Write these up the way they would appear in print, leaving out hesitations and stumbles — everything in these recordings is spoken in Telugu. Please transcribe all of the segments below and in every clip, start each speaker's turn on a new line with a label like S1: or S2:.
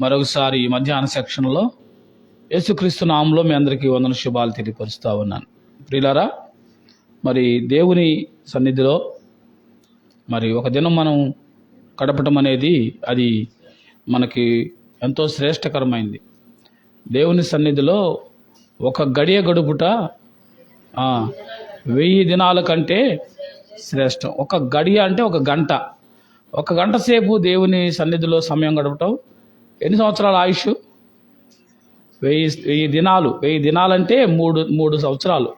S1: మరొకసారి ఈ మధ్యాహ్న సెక్షన్లో యేసుక్రీస్తు నామంలో మీ అందరికీ వందన శుభాలు తెలియపరుస్తూ ఉన్నాను. ప్రియులారా, మరి దేవుని సన్నిధిలో మరి ఒక దినం మనం గడపటం అనేది అది మనకి ఎంతో శ్రేష్టకరమైంది. దేవుని సన్నిధిలో ఒక గడియ గడుపుట 1000 దినాల కంటే శ్రేష్టం. ఒక గడియ అంటే ఒక గంట సేపు దేవుని సన్నిధిలో సమయం గడపటం ఎన్ని సంవత్సరాల ఆయుష్? 1000 దినాలు. 1000 దినాలంటే మూడు సంవత్సరాలు,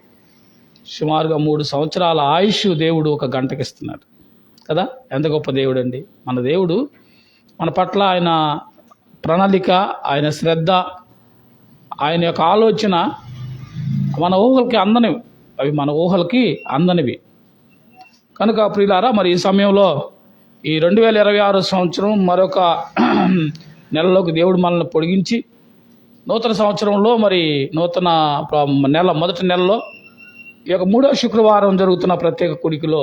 S1: సుమారుగా 3 సంవత్సరాల ఆయుష్ దేవుడు ఒక గంటకి ఇస్తున్నాడు కదా. ఎంత గొప్ప దేవుడు అండి మన దేవుడు. మన పట్ల ఆయన ప్రణాళిక, ఆయన శ్రద్ధ, ఆయన యొక్క ఆలోచన మన ఊహలకి అందనివి. అవి మన ఊహలకి అందనివి. కనుక ప్రియులారా, మరి ఈ సమయంలో ఈ 2026 సంవత్సరం మరొక నెలలోకి దేవుడు మనల్ని పొడిగించి నూతన సంవత్సరంలో మరి నూతన నెల మొదటి నెలలో ఈ యొక్క 3వ శుక్రవారం జరుగుతున్న ప్రత్యేక కూడికలో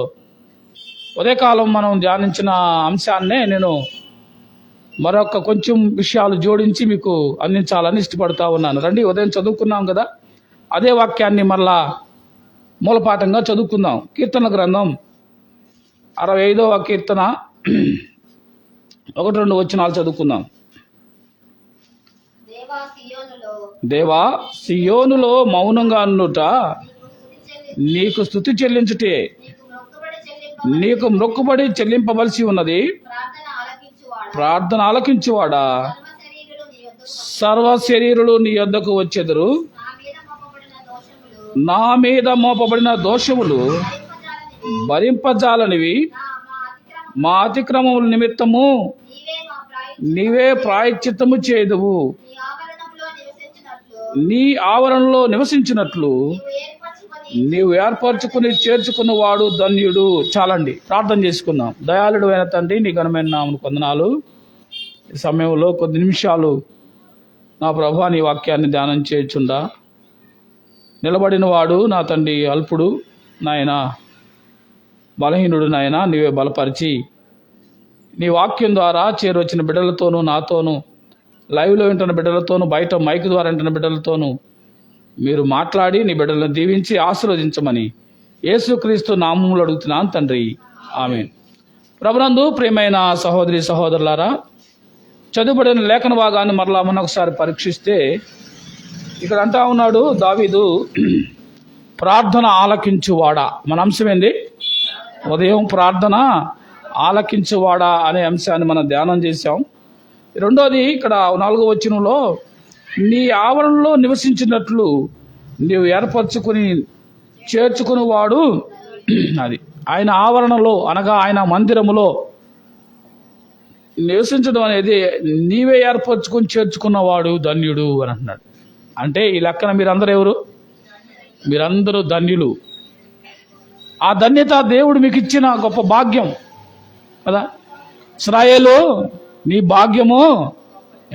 S1: ఉదయకాలం మనం ధ్యానించిన అంశాన్నే నేను మరొక కొంచెం విషయాలు జోడించి మీకు అందించాలని ఇష్టపడుతూ ఉన్నాను. రండి, ఉదయం చదువుకున్నాం కదా, అదే వాక్యాన్ని మరలా మూలపాఠంగా చదువుకుందాం. కీర్తన గ్రంథం 65వ కీర్తన 1-2 వచనాలు చదువుకుందాం. దేవా, సియోనులో మౌనంగా అన్నుట నీకు స్తుతి చెల్లించుటే, నీకు మొక్కుబడి చెల్లింపవలసి ఉన్నది. ప్రార్థన ఆలకించువాడా, సర్వ శరీరులు నీ యొద్దకు వచ్చెదరు. నా మీద మోపబడిన దోషములు భరింపజాలనివి. మా అతిక్రమముల నిమిత్తము నీవే ప్రాయశ్చిత్తము చేదువు. నీ ఆవరణలో నివసించినట్లు నీవు ఏర్పరచుకుని చేర్చుకున్నవాడు ధన్యుడు. చాలండి, ప్రార్థన చేసుకుందాం. దయాళుడు అయిన తండ్రి, నీ ఘనమైన నామమునకు వందనాలు. ఈ సమయంలో కొద్ది నిమిషాలు నా ప్రభువా నీ వాక్యాన్ని ధ్యానం చేయుచుండా. నిలబడిన వాడు నా తండ్రి అల్పుడు నాయన, బలహీనుడు నాయన, నీవే బలపరిచి నీ వాక్యం ద్వారా చేరొచ్చిన బిడ్డలతోనూ, నాతోనూ, లైవ్లో వింటున్న బిడ్డలతోనూ, బయట మైక్ ద్వారా వింటున్న బిడ్డలతోనూ మీరు మాట్లాడి నీ బిడ్డలను దీవించి ఆశీర్వదించమని యేసుక్రీస్తు నామములో అడుగుతున్నాను తండ్రి, ఆమేన్. ప్రభునందు ప్రియమైన సహోదరి సహోదరులారా, చదువుబడిన లేఖన భాగాన్ని మరలా మనం ఒకసారి పరీక్షిస్తే ఇక్కడ అంటా ఉన్నాడు దావీదు, ప్రార్థన ఆలకించువాడా. మన అంశం ఏంది? ఉదయం ప్రార్థన ఆలకించువాడా అనే అంశాన్ని మనం ధ్యానం చేశాం. రెండోది ఇక్కడ 4వ వచనంలో నీ ఆవరణలో నివసించినట్లు నీవు ఏర్పరచుకుని చేర్చుకునేవాడు. అది ఆయన ఆవరణలో అనగా ఆయన మందిరములో నివసించడం అనేది నీవే ఏర్పరచుకుని చేర్చుకున్నవాడు ధన్యుడు అని అంటున్నాడు. అంటే ఈ లెక్కన మీరందరూ ఎవరు? మీరందరూ ధన్యులు. ఆ ధన్యత దేవుడు మీకు ఇచ్చిన గొప్ప భాగ్యం కదా. ఇశ్రాయేలు, నీ భాగ్యము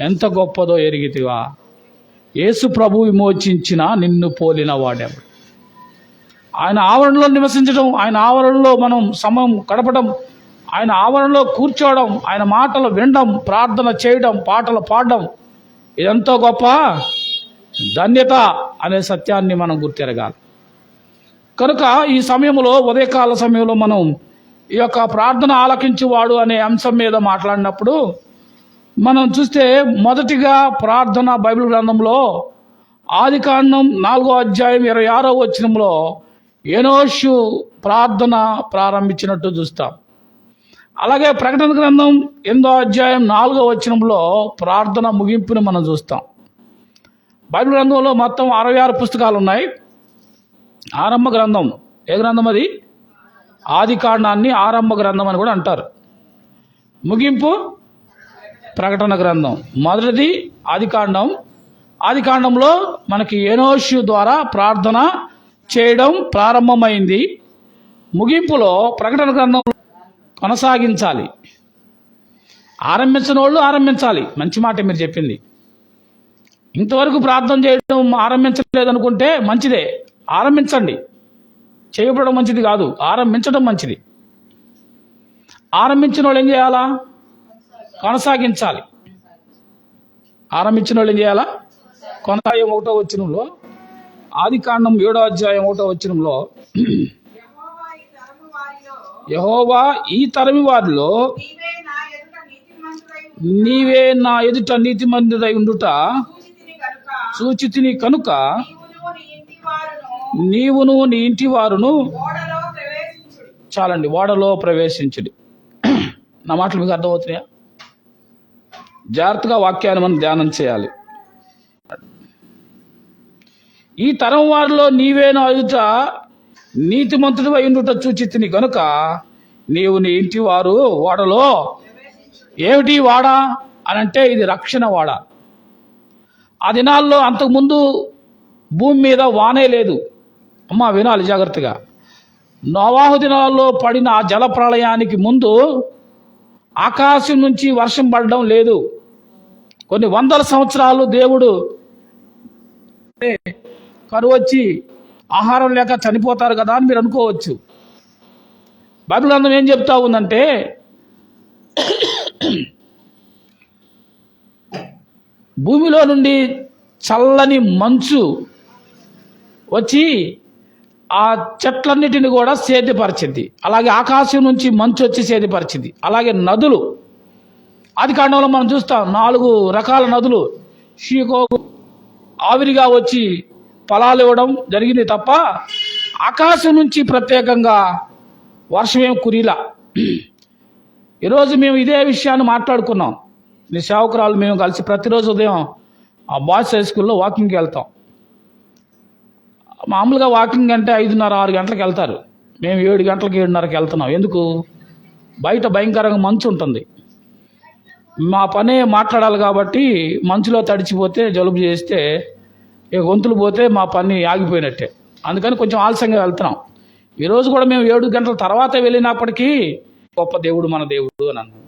S1: ఎంత గొప్పదో ఎరిగితివా. యేసు ప్రభు విమోచించిన నిన్ను పోలిన వాడెవడు. ఆయన ఆవరణలో నివసించడం, ఆయన ఆవరణలో మనం సమయం గడపడం, ఆయన ఆవరణలో కూర్చోవడం, ఆయన మాటలు వినడం, ప్రార్థన చేయడం, పాటలు పాడడం, ఇదంతా గొప్ప ధన్యత అనే సత్యాన్ని మనం గుర్తెరగాలి. కనుక ఈ సమయంలో, ఉదయకాల సమయంలో మనం ఈ యొక్క ప్రార్థన ఆలకించువాడు అనే అంశం మీద మాట్లాడినప్పుడు మనం చూస్తే మొదటిగా ప్రార్థన బైబిల్ గ్రంథంలో ఆదికాండం 4వ అధ్యాయం 26వ వచనంలో ఎనోషు ప్రార్థన ప్రారంభించినట్టు చూస్తాం. అలాగే ప్రకటన గ్రంథం 8వ అధ్యాయం 4వ వచనంలో ప్రార్థన ముగింపుని మనం చూస్తాం. బైబిల్ గ్రంథంలో మొత్తం 66 పుస్తకాలు ఉన్నాయి. ఆరంభ గ్రంథం ఏ గ్రంథం? అది ఆదికాండాన్ని ఆరంభ గ్రంథం అని కూడా అంటారు. ముగింపు ప్రకటన గ్రంథం. మొదటిది ఆదికాండం. ఆదికాండంలో మనకి ఎనోషు ద్వారా ప్రార్థన చేయడం ప్రారంభమైంది. ముగింపులో ప్రకటన గ్రంథం కొనసాగించాలి. ఆరంభించిన వాళ్ళు ఆరంభించాలి. మంచి మాట మీరు చెప్పింది. ఇంతవరకు ప్రార్థన చేయడం ఆరంభించలేదనుకుంటే మంచిదే, ఆరంభించండి. చేయబడడం మంచిది కాదు, ఆరంభించడం మంచిది. ఆరంభించిన వాళ్ళు ఏం చేయాలా? కొనసాగించాలి. ఆరంభించిన వాళ్ళు ఏం చేయాలా? కొనసాయం 1వ వచనంలో, ఆది కాండం 7వ అధ్యాయం 1వ వచనంలో, యెహోవా ఈ తరమి వారిలో నీవే నా ఎదుట నీతిమంతుడై ఉండుట సూచితిని కనుక నీవును నీ ఇంటి వారును చాలండి ఓడలో ప్రవేశించుడి. నా మాటలు మీకు అర్థమవుతున్నాయా? జాగ్రత్తగా వాక్యాన్ని మనం ధ్యానం చేయాలి. ఈ తరం వారిలో నీవే నా ఎదుట నీతిమంతుడు అయి ఉండుట సూచితిని కనుక నీవు నీ ఇంటి వారు ఓడలో. ఏమిటి వాడ అని అంటే ఇది రక్షణ వాడ. ఆ దినాల్లో అంతకుముందు భూమి మీద వానే లేదు. అమ్మా వినాలి జాగ్రత్తగా. నోవాహు దినాల్లో పడిన ఆ జల ప్రళయానికి ముందు ఆకాశం నుంచి వర్షం పడడం లేదు. కొన్ని వందల సంవత్సరాలు దేవుడు కరువు వచ్చి ఆహారం లేక చనిపోతారు కదా అని మీరు అనుకోవచ్చు. బైబిల్ గ్రంథం ఏం చెప్తా ఉందంటే, భూమిలో నుండి చల్లని మంచు వచ్చి ఆ చెట్లన్నిటిని కూడా సేద్యపరిచింది. అలాగే ఆకాశం నుంచి మంచు వచ్చి సేద్యపరిచింది. అలాగే నదులు, ఆది కాండంలో మనం చూస్తాం 4 రకాల నదులు షీకోకు ఆవిరిగా వచ్చి ఫలాలు ఇవ్వడం జరిగింది తప్ప ఆకాశం నుంచి ప్రత్యేకంగా వర్షమేం కురిలా. ఈరోజు మేము ఇదే విషయాన్ని మాట్లాడుకున్నాం. నీ సేవకురాలు మేము కలిసి ప్రతిరోజు ఉదయం ఆ బాయ్స్ హై స్కూల్లో వాకింగ్కి వెళ్తాం. మామూలుగా వాకింగ్ అంటే 5:30, 6 గంటలకు వెళ్తారు. మేము 7 గంటలకు 7:30కి వెళ్తున్నాం. ఎందుకు? బయట భయంకరంగా మంచు ఉంటుంది. మా పనే మాట్లాడాలి కాబట్టి మంచులో తడిచిపోతే జలుబు చేస్తే గొంతులు పోతే మా పని ఆగిపోయినట్టే. అందుకని కొంచెం ఆలస్యంగా వెళ్తున్నాం. ఈరోజు కూడా మేము 7 గంటల తర్వాత వెళ్ళినప్పటికీ గొప్ప దేవుడు మన దేవుడు అని అన్నాం.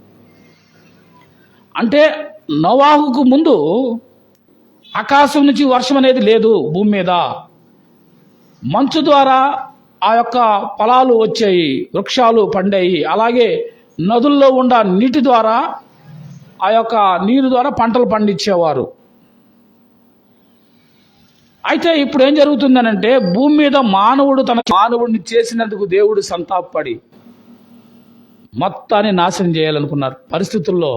S1: అంటే నోవాహుకు ముందు ఆకాశం నుంచి వర్షం అనేది లేదు. భూమి మీద మంచు ద్వారా ఆ యొక్క ఫలాలు వచ్చాయి, వృక్షాలు పండాయి. అలాగే నదుల్లో ఉన్న నీటి ద్వారా ఆ యొక్క నీరు ద్వారా పంటలు పండించేవారు. అయితే ఇప్పుడు ఏం జరుగుతుందనంటే, భూమి మీద మానవుడిని చేసినందుకు దేవుడు సంతాపడి మొత్తాన్ని నాశనం చేయాలనుకున్నారు పరిస్థితుల్లో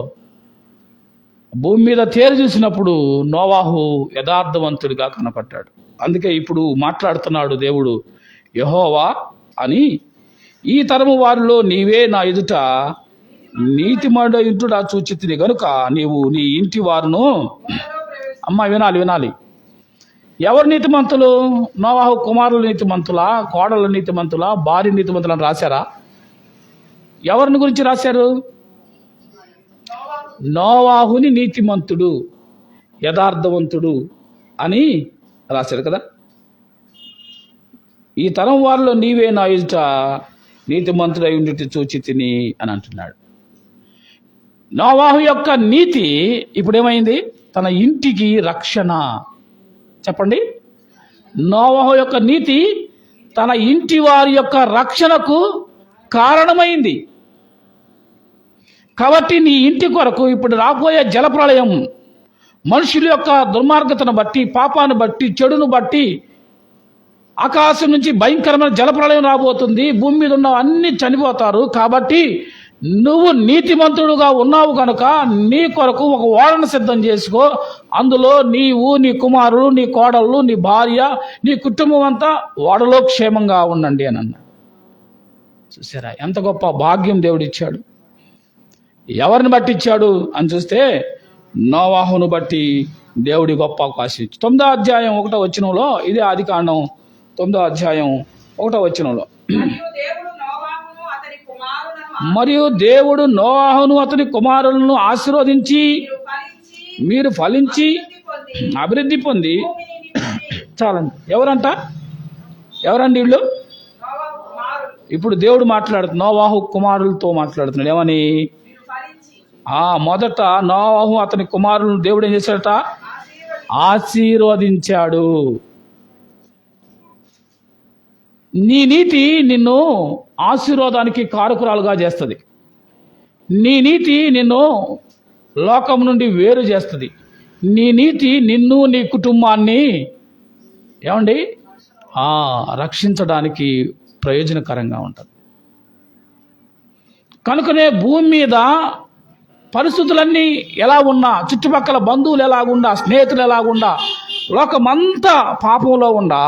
S1: భూమి మీద తేరు చూసినప్పుడు నోవాహు యథార్థవంతుడిగా కనపడ్డాడు. అందుకే ఇప్పుడు మాట్లాడుతున్నాడు దేవుడు, యెహోవా అని ఈ తరము వారిలో నీవే నా ఎదుట నీతిమంతుడా సూచితిని గనుక నీవు నీ ఇంటి వారును. అమ్మ వినాలి. ఎవరు నీతిమంతులు? నోవాహు కుమారులు నీతిమంతులా, కోడలు నీతిమంతులా, భార్య నీతిమంతులని రాశారా? ఎవరిని గురించి రాశారు? నోవాహుని నీతిమంతుడు, యథార్థవంతుడు అని రాశారు కదా. ఈ తరం వారిలో నీవే నా ఎదుట నీతిమంతుడై ఉండి సూచితిని అని అంటున్నాడు. నోవాహు యొక్క నీతి ఇప్పుడు ఏమైంది? తన ఇంటికి రక్షణ. చెప్పండి. నోవాహు యొక్క నీతి తన ఇంటి వారి యొక్క రక్షణకు కారణమైంది. కాబట్టి నీ ఇంటి కొరకు ఇప్పుడు రాబోయే జలప్రళయం మనుషుల యొక్క దుర్మార్గతను బట్టి, పాపాన్ని బట్టి, చెడును బట్టి ఆకాశం నుంచి భయంకరమైన జలప్రళయం రాబోతుంది. భూమి మీద ఉన్న అన్ని చనిపోతారు. కాబట్టి నువ్వు నీతిమంతుడుగా ఉన్నావు కనుక నీ కొరకు ఒక ఓడను సిద్ధం చేసుకో. అందులో నీవు, నీ కుమారుడు, నీ కోడళ్ళు, నీ భార్య, నీ కుటుంబం అంతా ఓడలో క్షేమంగా ఉండండి అని అన్నాడు. చూసారా ఎంత గొప్ప భాగ్యం దేవుడిచ్చాడు. ఎవరిని బట్టి ఇచ్చాడు అని చూస్తే నోవాహును బట్టి దేవుడి గొప్ప అవకాశం ఇచ్చి 9వ అధ్యాయం 1వ వచనంలో, ఇదే ఆది కాండం 9వ అధ్యాయం 1వ వచనంలో, మరియు దేవుడు నోవాహును అతని కుమారులను ఆశీర్వదించి మీరు ఫలించి అభివృద్ధి పొంది చాలండి. ఎవరండి వీళ్ళు? ఇప్పుడు దేవుడు మాట్లాడుతున్నాడు, నోవాహు కుమారులతో మాట్లాడుతున్నాడు. ఏమని? మొదట నోవాహు అతని కుమారులను దేవుడు ఏం చేశాడట? ఆశీర్వదించాడు. నీ నీతి నిన్ను ఆశీర్వాదానికి కారకురాలుగా చేస్తుంది. నీ నీతి నిన్ను లోకం నుండి వేరు చేస్తుంది. నీ నీతి నిన్ను నీ కుటుంబాన్ని ఏమండి రక్షించడానికి ప్రయోజనకరంగా ఉంటుంది. కనుకనే భూమి మీద పరిస్థితులన్నీ ఎలా ఉన్నా, చుట్టుపక్కల బంధువులు ఎలాగుండా, స్నేహితులు ఎలాగుండా, లోకమంతా పాపంలో ఉండా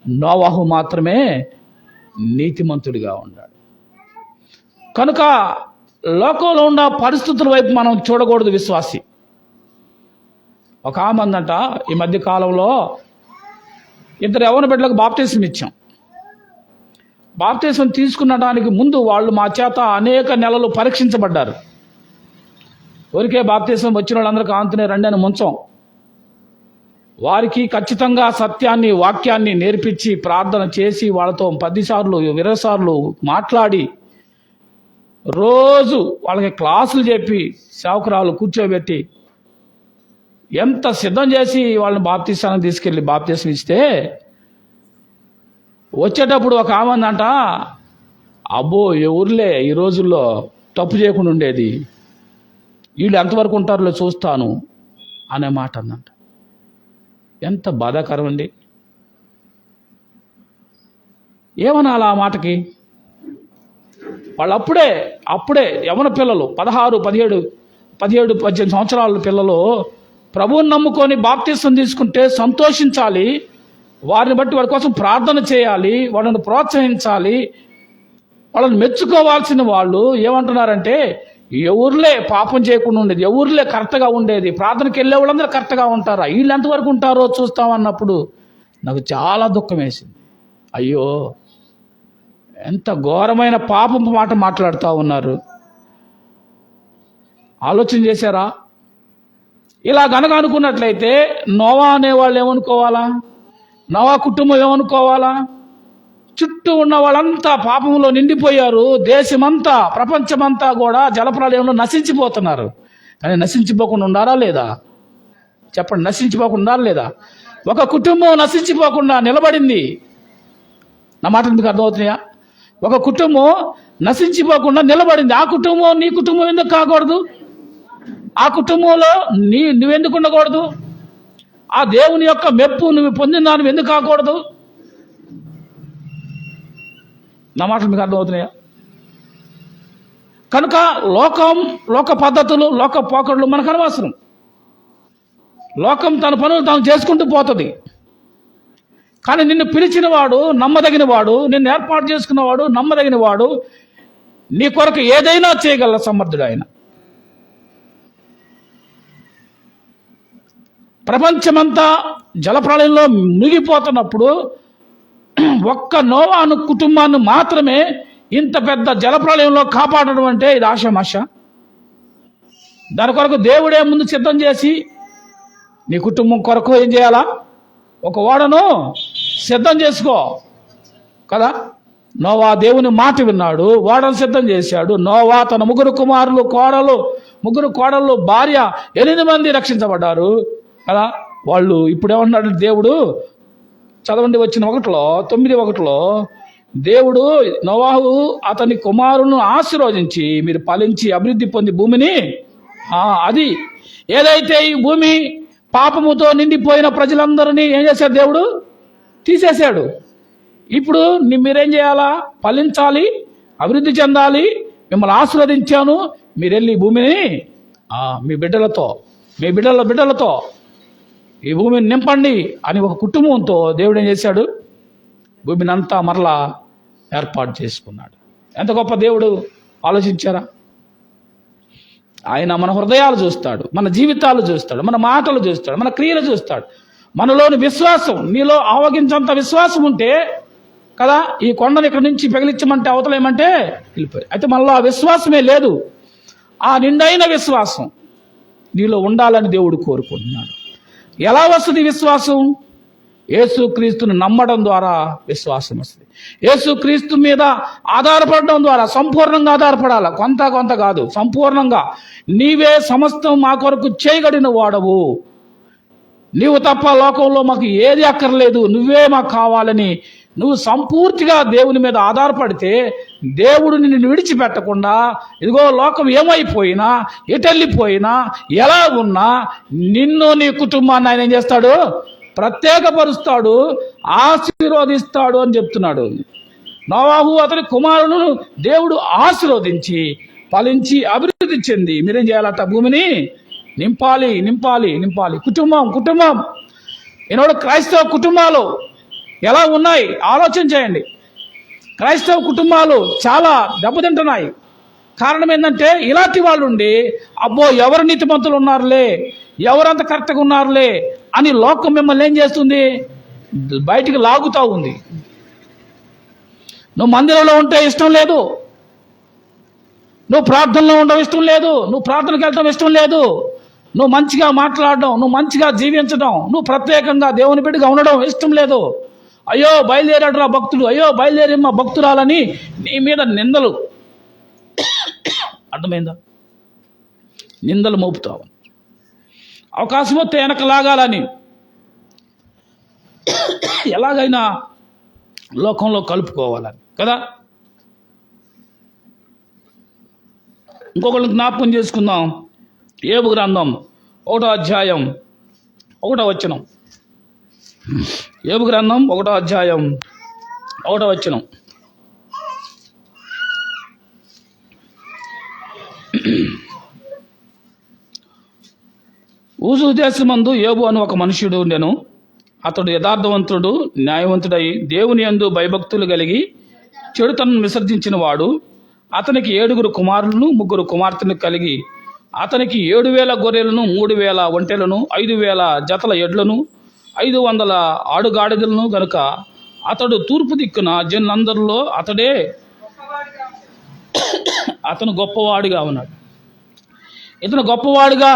S1: నోవాహు మాత్రమే నీతిమంతుడిగా ఉన్నాడు. కనుక లోకంలో ఉన్న పరిస్థితుల వైపు మనం చూడకూడదు విశ్వాసి. ఒక ఆమె అందంట, ఈ మధ్య కాలంలో 2 యవ్వన బిడ్డలకు బాప్తిసం ఇచ్చాం. బాప్తిసం తీసుకునడానికి ముందు వాళ్ళు మా చేత అనేక నెలలు పరీక్షించబడ్డారు. ఊరికే బాప్తిసం వచ్చిన వాళ్ళందరికీ ఆంతనే రండి అని ముంచాం. వారికి ఖచ్చితంగా సత్యాన్ని, వాక్యాన్ని నేర్పించి ప్రార్థన చేసి వాళ్ళతో 10 సార్లు 20 సార్లు మాట్లాడి రోజు వాళ్ళకి క్లాసులు చెప్పి సేవకురాలు కూర్చోబెట్టి ఎంత సిద్ధం చేసి వాళ్ళని బాప్తిసానికి తీసుకెళ్ళి బాప్తిసం ఇస్తే వచ్చేటప్పుడు ఒక ఆమందంట, అబ్బో ఎవరులే ఈ రోజుల్లో తప్పు చేయకుండా ఉండేది, వీళ్ళు ఎంతవరకు ఉంటారో చూస్తాను అనే మాట అందంట. ఎంత బాధాకరం అండి. ఏమనాలి ఆ మాటకి? వాళ్ళు అప్పుడే యవ్వన పిల్లలు 16, 17, 18 సంవత్సరాల పిల్లలు ప్రభువుని నమ్ముకొని బాప్తిసం తీసుకుంటే సంతోషించాలి. వారిని బట్టి వారి కోసం ప్రార్థన చేయాలి, వాళ్ళని ప్రోత్సహించాలి, వాళ్ళని మెచ్చుకోవాల్సిన వాళ్ళు ఏమంటున్నారంటే, ఎవరులే పాపం చేయకుండా ఉండేది, ఎవరులే కరెక్ట్గా ఉండేది, ప్రార్థనకి వెళ్ళే వాళ్ళందరూ కరెక్ట్గా ఉంటారా, వీళ్ళు ఎంతవరకు ఉంటారో చూస్తామన్నప్పుడు నాకు చాలా దుఃఖం వేసింది. అయ్యో, ఎంత ఘోరమైన పాపం మాట మాట్లాడుతూ ఉన్నారు. ఆలోచన చేశారా? ఇలా గనక అనుకున్నట్లయితే నోవా అనేవాళ్ళు ఏమనుకోవాలా? నోవా కుటుంబం ఏమనుకోవాలా? చుట్టూ ఉన్న వాళ్ళంతా పాపంలో నిండిపోయారు. దేశమంతా, ప్రపంచమంతా కూడా జలప్రలయంలో నశించిపోతున్నారు. కానీ నశించిపోకుండా ఉండారా లేదా? చెప్పండి, నశించిపోకుండా ఉండారా లేదా? ఒక కుటుంబం నశించిపోకుండా నిలబడింది. నా మాటలు మీకు అర్థమవుతున్నాయా? ఒక కుటుంబం నశించిపోకుండా నిలబడింది. ఆ కుటుంబం నీ కుటుంబం ఎందుకు కాకూడదు? ఆ కుటుంబంలో నువ్వెందుకు ఉండకూడదు? ఆ దేవుని యొక్క మెప్పు నువ్వు పొందిన దాన్ని ఎందుకు కాకూడదు? నా మాటలు మీకు అర్థమవుతున్నాయా? కనుక లోక పద్ధతులు, లోక పోకడలు మనకు అనవసరం. లోకం తన పనులు తాను చేసుకుంటూ పోతుంది. కానీ నిన్ను పిలిచిన వాడు నమ్మదగిన వాడు, నిన్ను ఏర్పాటు చేసుకున్నవాడు నమ్మదగిన వాడు, నీ కొరకు ఏదైనా చేయగల సమర్థుడు ఆయన. ప్రపంచమంతా జలప్రళయంలో మునిగిపోతున్నప్పుడు ఒక్క నోవాను కుటుంబాన్ని మాత్రమే ఇంత పెద్ద జలప్రళయంలో కాపాడడం అంటే ఇది ఆషామాష. దాని కొరకు దేవుడే ముందు సిద్ధం చేసి నీ కుటుంబం కొరకు ఏం చేయాలా? ఒక ఓడను సిద్ధం చేసుకో కదా. నోవా దేవుని మాట విన్నాడు, ఓడను సిద్ధం చేశాడు. నోవా తన 3 కుమారులు, ముగ్గురు కోడళ్ళు, భార్య 8 మంది రక్షించబడ్డారు కదా. వాళ్ళు ఇప్పుడు ఏమన్నాడు దేవుడు? చదవండి, వచ్చిన 9:1 దేవుడు నోవాహు అతని కుమారులను ఆశీర్వదించి మీరు ఫలించి అభివృద్ధి పొంది భూమిని, అది ఏదైతే ఈ భూమి పాపముతో నిండిపోయిన ప్రజలందరినీ ఏం చేశాడు? దేవుడు తీసేశాడు. ఇప్పుడు మీరేం చేయాలా? ఫలించాలి, అభివృద్ధి చెందాలి, మిమ్మల్ని ఆశీర్వదించాను, మీరు వెళ్ళి ఈ భూమిని మీ బిడ్డలతో ఈ భూమిని నింపండి అని ఒక కుటుంబంతో దేవుడు ఏం చేశాడు? భూమిని అంతా మరలా ఏర్పాటు చేసుకున్నాడు. ఎంత గొప్ప దేవుడు! ఆలోచించారా? ఆయన మన హృదయాలు చూస్తాడు, మన జీవితాలు చూస్తాడు, మన మాటలు చూస్తాడు, మన క్రియలు చూస్తాడు. మనలోని విశ్వాసం, నీలో ఆవగించంత విశ్వాసం ఉంటే కదా ఈ కొండను ఇక్కడ నుంచి పెగిలించమంటే అవతలేమంటే వెళ్ళిపోయి. అయితే మనలో ఆ విశ్వాసమే లేదు. ఆ నిండైన విశ్వాసం నీలో ఉండాలని దేవుడు కోరుకుంటున్నాడు. ఎలా వస్తుంది విశ్వాసం? యేసుక్రీస్తుని నమ్మడం ద్వారా విశ్వాసం వస్తుంది. యేసుక్రీస్తు మీద ఆధారపడడం ద్వారా, సంపూర్ణంగా ఆధారపడాలి, కొంత కాదు, సంపూర్ణంగా. నీవే సమస్తం మా కొరకు చేయగలిగిన వాడవు, నీవు తప్ప లోకంలో మాకు ఏది అక్కర్లేదు, నువ్వే మాకు కావాలని నువ్వు సంపూర్తిగా దేవుని మీద ఆధారపడితే దేవుడు నిన్ను విడిచిపెట్టకుండా, ఇదిగో లోకం ఏమైపోయినా, ఎటెళ్ళిపోయినా, ఎలా ఉన్నా నిన్ను నీ కుటుంబాన్ని ఆయన ఏం చేస్తాడు? ప్రత్యేకపరుస్తాడు, ఆశీర్వదిస్తాడు అని చెప్తున్నాడు. నోవాహు అతని కుమారులను దేవుడు ఆశీర్వదించి ఫలించి అభివృద్ధి చెంది మీరేం చేయాలట? భూమిని నింపాలి, నింపాలి, నింపాలి. కుటుంబం ఈనాడు క్రైస్తవ కుటుంబాలు ఎలా ఉన్నాయి ఆలోచన చేయండి. క్రైస్తవ కుటుంబాలు చాలా దెబ్బతింటున్నాయి. కారణం ఏంటంటే ఇలాంటి వాళ్ళు ఉండి, అబ్బో ఎవరు నీతిమంతులు ఉన్నారులే, ఎవరంత కరెక్ట్గా ఉన్నారులే అని లోకం మిమ్మల్ని ఏం చేస్తుంది? బయటికి లాగుతూ ఉంది. నువ్వు మందిరంలో ఉంటే ఇష్టం లేదు, నువ్వు ప్రార్థనలో ఉండడం ఇష్టం లేదు, నువ్వు ప్రార్థనకి వెళ్ళడం ఇష్టం లేదు, నువ్వు మంచిగా మాట్లాడడం, నువ్వు మంచిగా జీవించడం, నువ్వు ప్రత్యేకంగా దేవుని బిడ్డగా ఉండడం ఇష్టం లేదు. అయ్యో బయలుదేరాడు రా భక్తుడు, అయ్యో బయలుదేరిమ్మ భక్తురాలని నీ మీద నిందలు, అర్థమైందా? నిందలు మోపుతావు. అవకాశం వస్తే వెనక లాగాలని ఎలాగైనా లోకంలో కలుపుకోవాలని కదా. ఇంకొకళ్ళని జ్ఞాపకం చేసుకుందాం. యోబు గ్రంథం 1వ అధ్యాయం 1వ వచనం. యోబు గ్రంథం 1వ అధ్యాయం 1వ వచనం. ఊజు దేశమందు యోబు అను ఒక మనుష్యుడు ఉండెను. అతడు యథార్థవంతుడు, న్యాయవంతుడై దేవుని యందు భయభక్తులు కలిగి చెడుతనం విసర్జించిన వాడు. అతనికి 7 కుమారులను 3 కుమార్తెలను కలిగి అతనికి 7,000 గొర్రెలను, 3,000 ఒంటెలను, 5,000 జతల ఎడ్లను, 500 ఆడుగాడిదలను గనుక అతడు తూర్పు దిక్కున జనులందరిలో అతను గొప్పవాడిగా ఉన్నాడు. ఇతను గొప్పవాడిగా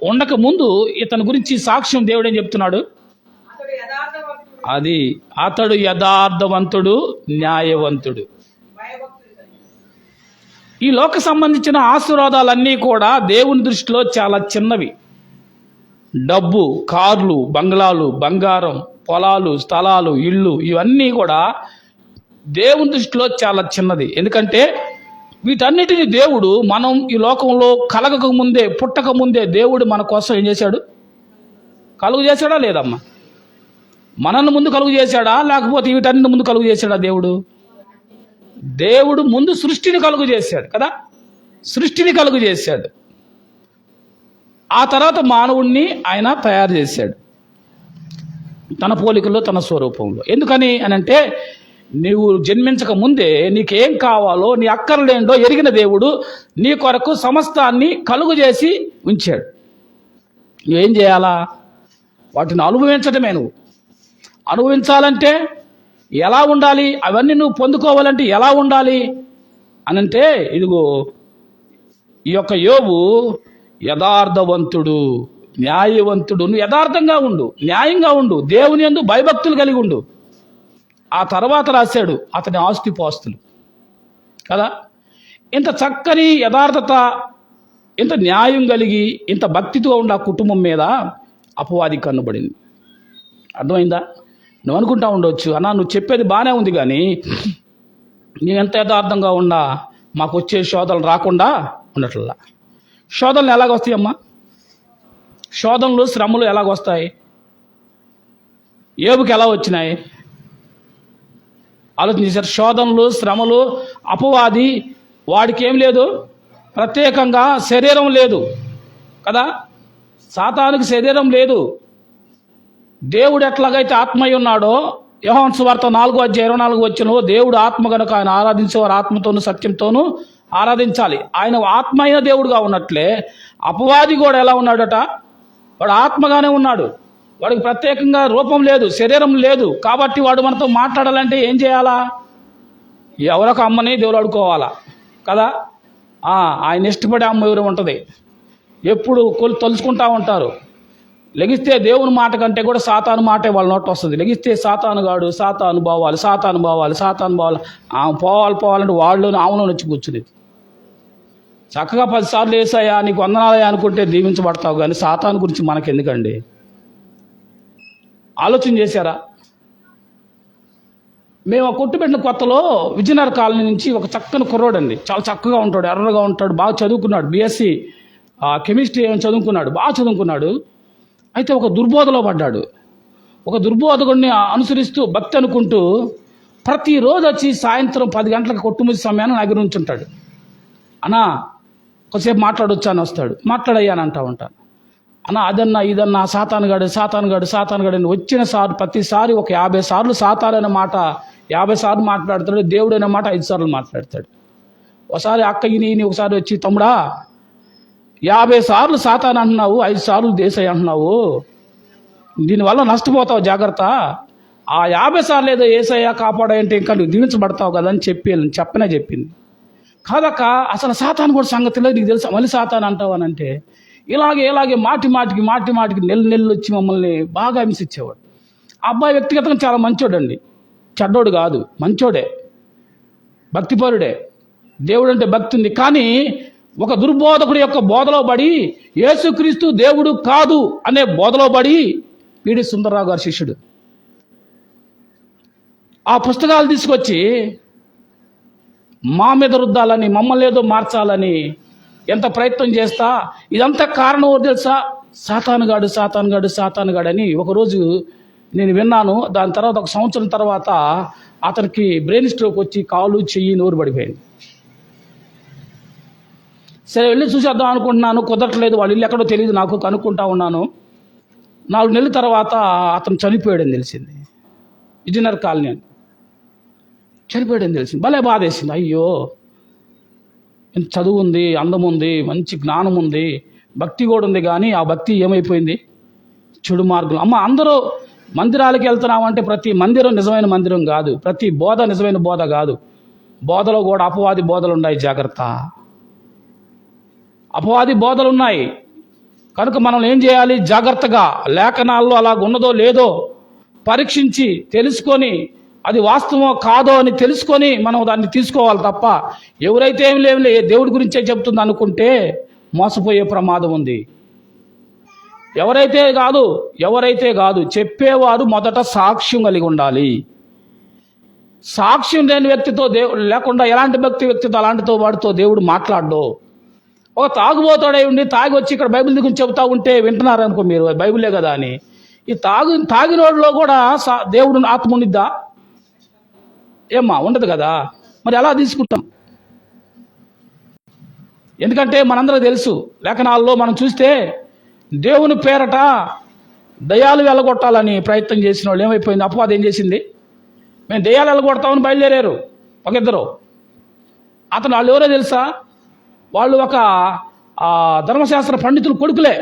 S1: ఉండక ముందు ఇతని గురించి సాక్ష్యం దేవుడు ఏం చెప్తున్నాడు? అది అతడు యథార్థవంతుడు, న్యాయవంతుడు. ఈ లోక సంబంధించిన ఆశీర్వాదాలన్నీ కూడా దేవుని దృష్టిలో చాలా చిన్నవి. డబ్బు, కార్లు, బంగ్లాలు, బంగారం, పొలాలు, స్థలాలు, ఇళ్ళు, ఇవన్నీ కూడా దేవుని దృష్టిలో చాలా చిన్నది. ఎందుకంటే వీటన్నిటిని దేవుడు మనం ఈ లోకంలో కలగక ముందే, పుట్టక ముందే దేవుడు మన కోసం ఏం చేశాడు? కలుగు చేశాడా లేదమ్మా? మనల్ని ముందు కలుగు చేశాడా, లేకపోతే వీటన్నిటి ముందు కలుగు చేశాడా? దేవుడు ముందు సృష్టిని కలుగు చేశాడు కదా. సృష్టిని కలుగు చేశాడు. ఆ తర్వాత మానవుణ్ణి ఆయన తయారు చేశాడు తన పోలికలో, తన స్వరూపంలో. ఎందుకని అనంటే నీవు జన్మించక ముందే నీకేం కావాలో, నీ అక్కర్లేండో ఎరిగిన దేవుడు నీ కొరకు సమస్తాన్ని కలుగు చేసి ఉంచాడు. నువ్వేం చేయాలా? వాటిని అనుభవించడమే. నువ్వు అనుభవించాలంటే ఎలా ఉండాలి? అవన్నీ నువ్వు పొందుకోవాలంటే ఎలా ఉండాలి అనంటే, ఇదిగో ఈ యొక్క యోబు యథార్థవంతుడు, న్యాయవంతుడు. నువ్వు యథార్థంగా ఉండు, న్యాయంగా ఉండు, దేవుని యందు భయభక్తులు కలిగి ఉండు. ఆ తర్వాత రాశాడు అతని ఆస్తిపాస్తులు కదా. ఇంత చక్కని యథార్థత, ఇంత న్యాయం కలిగి, ఇంత భక్తితో ఉన్న కుటుంబం మీద అపవాది కన్నుబడింది. అర్థమైందా? నువ్వు అనుకుంటా ఉండవచ్చు, అన్నా నువ్వు చెప్పేది బాగానే ఉంది, కానీ నేను ఎంత యథార్థంగా ఉన్నా మాకు వచ్చే శోధనలు రాకుండా ఉండట్లా. శోధనలు ఎలాగొస్తాయి అమ్మా? శోధనలు, శ్రమలు ఎలాగొస్తాయి? యోబుకి ఎలా వచ్చినాయి ఆలోచన చేశారు? శోధనలు, శ్రమలు, అపవాది వాడికి ఏం లేదు, ప్రత్యేకంగా శరీరం లేదు కదా. సాతానుకి శరీరం లేదు. దేవుడు ఎట్లాగైతే ఆత్మయ్య ఉన్నాడో, యోహాను సువార్త 4:24 వచ్చిన దేవుడు ఆత్మ కనుక ఆయన ఆరాధించేవారు ఆత్మతోనూ సత్యంతోనూ ఆరాధించాలి. ఆయన ఆత్మ అయిన దేవుడుగా ఉన్నట్లే అపవాది కూడా ఎలా ఉన్నాడట? వాడు ఆత్మగానే ఉన్నాడు. వాడికి ప్రత్యేకంగా రూపం లేదు, శరీరం లేదు. కాబట్టి వాడు మనతో మాట్లాడాలంటే ఏం చేయాలా? ఎవరొక అమ్మని దేవుడు అడుకోవాలా కదా. ఆయన ఇష్టపడే అమ్మ ఎవరు ఉంటుంది? ఎప్పుడు తలుచుకుంటా ఉంటారు. లెగిస్తే దేవుని మాట కంటే కూడా సాతాను మాటే వాళ్ళ నోట్ వస్తుంది. లెగిస్తే సాతాను గాడు, సాతాను పోవాలి, సాతాను పోవాలి, సాతాను పోవాలి, పోవాలంటే వాళ్ళు ఆమెలో వచ్చి కూర్చుని చక్కగా 10 సార్లు వేసాయా నీకు వందనాలయ్యా అనుకుంటే దీవించబడతావు, కానీ సాతాను గురించి మనకెందుకండి? ఆలోచన చేశారా? మేము ఆ కొట్టు పెట్టిన కొత్తలో విజయనగర్ కాలనీ నుంచి ఒక చక్కని కుర్రోడండి, చాలా చక్కగా ఉంటాడు, ఎర్రగా ఉంటాడు, బాగా చదువుకున్నాడు, బీఎస్సీ కెమిస్ట్రీ ఏమైనా చదువుకున్నాడు, బాగా చదువుకున్నాడు. అయితే ఒక దుర్బోధలో పడ్డాడు. ఒక దుర్బోధకుడిని అనుసరిస్తూ భక్తి అనుకుంటూ ప్రతిరోజు వచ్చి సాయంత్రం 10 గంటలకు కొట్టుముసి సమయాన్ని నా దగ్గర ఉంచుంటాడు. అన్నా కొద్దిసేపు మాట్లాడొచ్చా అని వస్తాడు. మాట్లాడయ్యానంటా ఉంటాను. అన్నా అదన్నా ఇదన్నా సాతానుగాడు అని వచ్చిన ప్రతిసారి ఒక 50 సార్లు సాతాను అనే మాట 50 సార్లు మాట్లాడతాడు. దేవుడు అనే మాట 5 సార్లు మాట్లాడతాడు. ఒకసారి అక్క ఈయన ఒకసారి వచ్చి, తమ్ముడా 50 సార్లు సాతాను అంటున్నావు, 5 సార్లు దేశాయి అంటున్నావు, దీనివల్ల నష్టపోతావు, జాగ్రత్త. ఆ 50 సార్లు ఏదో ఏసయ్యా కాపాడంటే ఇంకా నువ్వు దీవించబడతావు కదా అని చెప్పింది. కాదక్క అసలు సాతాను కూడా సంగతి లేదు, నీకు తెలుసా, మళ్ళీ సాతాను అంటావు అని అంటే ఇలాగే మాటి మాటికి నెల్లు వచ్చి మమ్మల్ని బాగా హింసించేవాడు. ఆ అబ్బాయి వ్యక్తిగతంగా చాలా మంచోడండి, చెడ్డోడు కాదు, మంచోడే, భక్తిపరుడే, దేవుడు అంటే భక్తి ఉంది. కానీ ఒక దుర్బోధకుడి యొక్క బోధలో పడి యేసుక్రీస్తు దేవుడు కాదు అనే బోధలో పడి పీడి సుందరరావు గారి శిష్యుడు ఆ పుస్తకాలు తీసుకొచ్చి మా మీద రుద్దాలని, మమ్మల్ని ఏదో మార్చాలని ఎంత ప్రయత్నం చేస్తా, ఇదంతా కారణం ఎవరు తెలుసా, సాతానుగాడు అని ఒకరోజు నేను విన్నాను. దాని తర్వాత 1 సంవత్సరం తర్వాత అతనికి బ్రెయిన్ స్ట్రోక్ వచ్చి కాలు చెయ్యి నోరు పడిపోయింది. సరే వెళ్ళి చూసేద్దాం అనుకుంటున్నాను, కుదరట్లేదు. వాళ్ళ ఇల్లు ఎక్కడో తెలియదు నాకు, కనుక్కుంటా ఉన్నాను. 4 నెలల తర్వాత అతను చనిపోయాడని తెలిసింది. విజయనగర్ కాలనీ అని చనిపోయాడని తెలిసింది. భలే బాధేసింది. అయ్యో, ఎంత చదువు ఉంది, అందం ఉంది, మంచి జ్ఞానం ఉంది, భక్తి కూడా ఉంది, కానీ ఆ భక్తి ఏమైపోయింది, చెడు మార్గం. అమ్మ అందరూ మందిరాలకి వెళ్తున్నామంటే ప్రతి మందిరం నిజమైన మందిరం కాదు, ప్రతి బోధ నిజమైన బోధ కాదు. బోధలో కూడా అపవాది బోధలు ఉన్నాయి, జాగ్రత్త. అపవాది బోధలు ఉన్నాయి కనుక మనం ఏం చేయాలి, జాగ్రత్తగా లేఖనాల్లో అలాగ ఉన్నదో లేదో పరీక్షించి తెలుసుకొని అది వాస్తవమో కాదో అని తెలుసుకొని మనం దాన్ని తీసుకోవాలి తప్ప ఎవరైతే ఏం లేవులే దేవుడి గురించే చెప్తుంది అనుకుంటే మోసపోయే ప్రమాదం ఉంది. ఎవరైతే కాదు చెప్పేవారు మొదట సాక్ష్యం కలిగి ఉండాలి. సాక్ష్యం లేని వ్యక్తితో లేకుండా ఎలాంటి వ్యక్తితో అలాంటితో వాడితో దేవుడు మాట్లాడడు. ఒక తాగుబోతాడై ఉండి తాగి వచ్చి ఇక్కడ బైబిల్ గురించి చెబుతా ఉంటే వింటున్నారనుకో మీరు, బైబిలే కదా అని. ఈ తాగినోడిలో కూడా దేవుడు ఆత్మ ఉండిద్దా? ఏమ్మా, ఉండదు కదా. మరి ఎలా తీసుకుంటాం? ఎందుకంటే మనందరూ తెలుసు, లేఖనాల్లో మనం చూస్తే దేవుని పేరట దయ్యాలు వెళ్ళగొట్టాలని ప్రయత్నం చేసిన వాళ్ళు ఏమైపోయింది, అపవాది ఏం చేసింది, మేము దయ్యాలు వెళ్ళగొడతామని బయలుదేరారు ఒక ఇద్దరు. వాళ్ళు ఎవరో తెలుసా, వాళ్ళు ఒక ధర్మశాస్త్ర పండితులు కొడుకులే.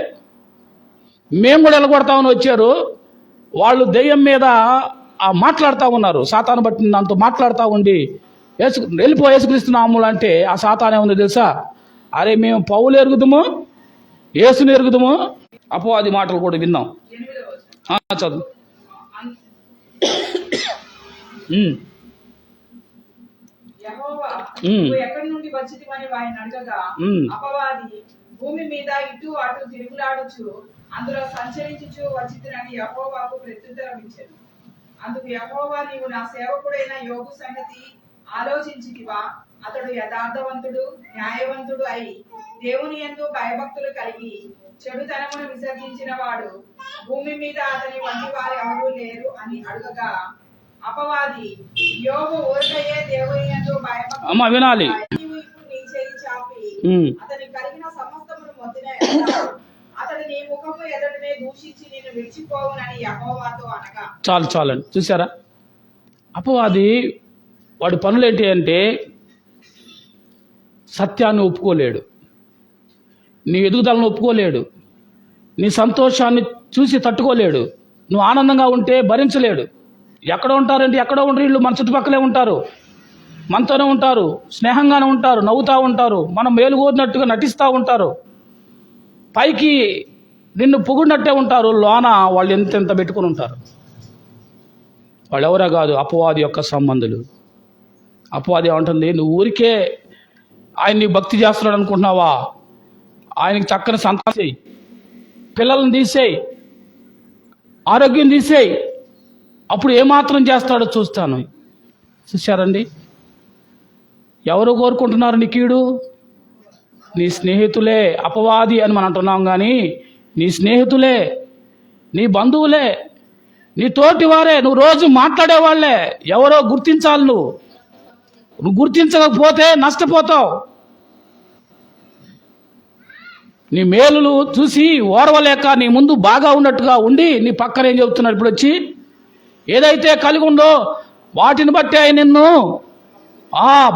S1: మేము కూడా వెళ్ళగొడతామని వచ్చారు. వాళ్ళు దెయ్యం మీద మాట్లాడుతూ ఉన్నారు, సాతాను బట్టి దాంతో మాట్లాడుతూ ఉండి వెళ్ళిపో యేసుక్రీస్తునామములు అంటే ఆ సాతానే ఉంది తెలుసా, అరే మేము పౌలు ఎరుగుదము, యేసుని ఎరుగుదము. అపవాది మాటలు కూడా విన్నాం. చదువు.
S2: ఎక్కడి నుండి వచ్చిందని వారిని అడగగా అపవాది భూమి మీద ఇటు అటు తిరుగులాడుచు అందులో సంచరించుచు వచ్చిందని యెహోవాకు ప్రత్యుత్తరం ఇచ్చాను. అందుకు యెహోవా, నీవు నా సేవకుడైన యోబు సంగతి ఆలోచించితివా? అతడు యథార్థవంతుడు, న్యాయవంతుడు అయి దేవుని యందు భయభక్తులు కలిగి చెడుతనమును విసర్జించిన వాడు భూమి మీద అతని వంటి వారు ఎవరూ లేరు అని అడగగా అపవాది, యోబు ఊరకయే దేవుని యందు భయభక్తులు
S1: వినాలి,
S2: నీవు ఇప్పుడు నీ చేయి చాపి అతని కలిగిన సమస్తమును మొత్తిన అతడు నీ ముఖము ఎదుటనే దూషించి నిన్ను విడిచిపోవునని యెహోవాతో అనగా.
S1: చాలండి, చూసారా? అపవాది వాడి పనులు ఏంటి అంటే సత్యాన్ని ఒప్పుకోలేడు, నీ ఎదుగుదలను ఒప్పుకోలేడు, నీ సంతోషాన్ని చూసి తట్టుకోలేడు, నువ్వు ఆనందంగా ఉంటే భరించలేడు. ఎక్కడో ఉంటారంటే ఎక్కడో ఉండరు, వీళ్ళు మన చుట్టుపక్కలే ఉంటారు, మనతోనే ఉంటారు, స్నేహంగానే ఉంటారు, నవ్వుతూ ఉంటారు, మనం మేలు కోరినట్టుగా నటిస్తూ ఉంటారు, పైకి నిన్ను పొగిడినట్టే ఉంటారు, లోన వాళ్ళు ఎంతెంత పెట్టుకుని ఉంటారు. వాళ్ళు ఎవరా కాదు, అపవాది యొక్క సంబంధులు. అపవాది ఏమంటుంది, నువ్వు ఊరికే ఆయన్ని భక్తి చేస్తున్నాడు అనుకుంటున్నావా? ఆయనకి చక్కని సంతానం చేయి, పిల్లల్ని తీసేయి, ఆరోగ్యం తీసేయి, అప్పుడు ఏమాత్రం చేస్తాడో చూస్తాను. చూశారండి, ఎవరు కోరుకుంటున్నారు నీ కీడు? నీ స్నేహితులే. అపవాది అని మనం అంటున్నాం, కానీ నీ స్నేహితులే, నీ బంధువులే, నీ తోటి వారే, నువ్వు రోజు మాట్లాడేవాళ్లే. ఎవరో గుర్తించాలి. నువ్వు గుర్తించకపోతే నష్టపోతావు. నీ మేలులు చూసి ఓర్వలేక నీ ముందు బాగా ఉన్నట్టుగా ఉండి నీ పక్కన ఏం చెబుతున్నాడు? ఇప్పుడు వచ్చి ఏదైతే కలిగి ఉందో వాటిని బట్టి ఆయన నిన్ను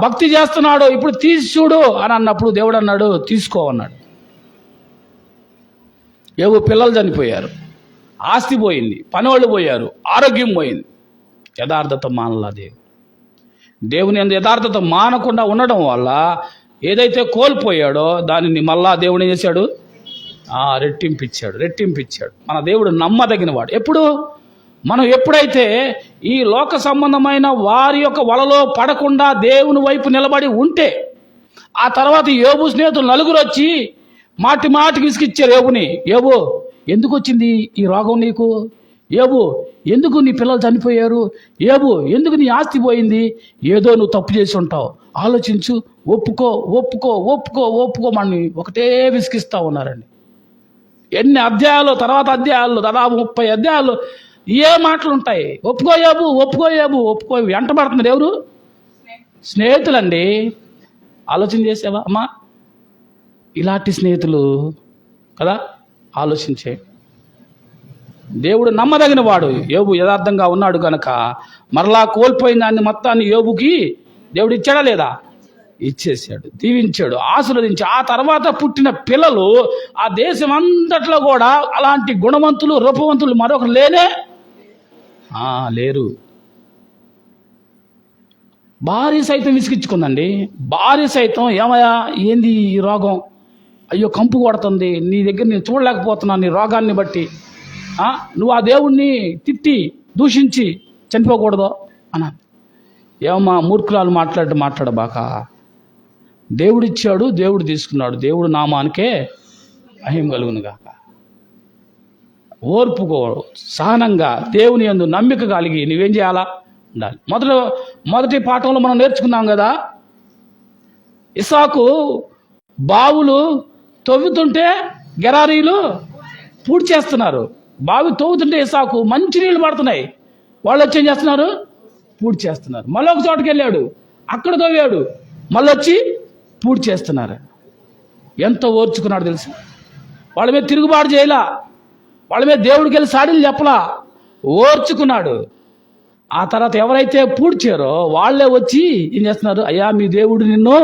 S1: భక్తి చేస్తున్నాడు, ఇప్పుడు తీసి చూడు అని అన్నప్పుడు దేవుడు అన్నాడు, తీసుకో అన్నాడు. ఏవో పిల్లలు చనిపోయారు, ఆస్తి పోయింది, పనివాళ్ళు పోయారు, ఆరోగ్యం పోయింది. యథార్థత మానలా దేవుని యందు యథార్థత మానకుండా ఉండడం వల్ల ఏదైతే కోల్పోయాడో దానిని మళ్ళా దేవుడు ఏం చేశాడు? రెట్టింపిచ్చాడు. మన దేవుడు నమ్మదగిన వాడు. ఎప్పుడు మనం ఎప్పుడైతే ఈ లోక సంబంధమైన వారి యొక్క వలలో పడకుండా దేవుని వైపు నిలబడి ఉంటే, ఆ తర్వాత యోబు స్నేహితులు నలుగురు వచ్చి మాటికి విసిగిచ్చారు యోబుని. యోబు, ఎందుకు వచ్చింది ఈ రోగం నీకు? యోబు, ఎందుకు నీ పిల్లలు చనిపోయారు? యోబు, ఎందుకు నీ ఆస్తి పోయింది? ఏదో నువ్వు తప్పు చేసి ఉంటావు, ఆలోచించు, ఒప్పుకో మనని ఒకటే విసిగిస్తూ ఉన్నారండి. ఎన్ని అధ్యాయాలు తర్వాత అధ్యాయాలు, దాదాపు 30 అధ్యాయాలు ఏ మాటలు ఉంటాయి? ఒప్పుకో యోబు. వెంటబడుతున్నారు ఎవరు? స్నేహితులండి. ఆలోచన చేసావా అమ్మా? ఇలాంటి స్నేహితులు కదా, ఆలోచించే. దేవుడు నమ్మదగిన వాడు. యోబు యథార్థంగా ఉన్నాడు కనుక మరలా కోల్పోయిన దాన్ని మొత్తాన్ని యోబుకి దేవుడు ఇచ్చాడా లేదా? ఇచ్చేసాడు, దీవించాడు, ఆశీర్వదించి. ఆ తర్వాత పుట్టిన పిల్లలు ఆ దేశం అంతట్లో కూడా అలాంటి గుణవంతులు, రూపవంతులు మరొకరు లేరు. భార్య సైతం విసిగించుకుందండి. భార్య సైతం, ఏమయ్యా ఏంది ఈ రోగం? అయ్యో కంపు కొడుతుంది, నీ దగ్గర నేను చూడలేకపోతున్నాను నీ రోగాన్ని బట్టి. నువ్వు ఆ దేవుణ్ణి తిట్టి దూషించి చనిపోకూడదు అన్నా. ఏమమ్మా మూర్ఖురాలు మాట్లాడబాక. దేవుడిచ్చాడు, దేవుడు తీసుకున్నాడు. దేవుడు నామానికే మహిమ కలుగును గాక. ఓర్పుకో, సహనంగా దేవుని యందు నమ్మిక కలిగి నువ్వేం చేయాలా? ఉండాలి. మొదటి పాఠంలో మనం నేర్చుకున్నాం కదా, ఇస్సాకు బావులు తవ్వుతుంటే గెరారీలు పూడ్చి చేస్తున్నారు. బావి తవ్వుతుంటే ఇస్సాకు మంచి నీళ్ళు పడుతున్నాయి, వాళ్ళు వచ్చి ఏం చేస్తున్నారు? పూడ్చి చేస్తున్నారు. మళ్ళీ ఒక చోటుకి వెళ్ళాడు, అక్కడ తవ్వాడు, మళ్ళీ వచ్చి పూడ్చి చేస్తున్నారు. ఎంత ఓర్చుకున్నాడు తెలుసు. వాళ్ళ మీద తిరుగుబాటు చేయలా, వాళ్ళ మీద దేవుడికి వెళ్ళి సాడీలు చెప్పలా, ఓర్చుకున్నాడు. ఆ తర్వాత ఎవరైతే పూడ్చారో వాళ్ళే వచ్చి ఏం చేస్తున్నారు? అయ్యా మీ దేవుడు నిన్ను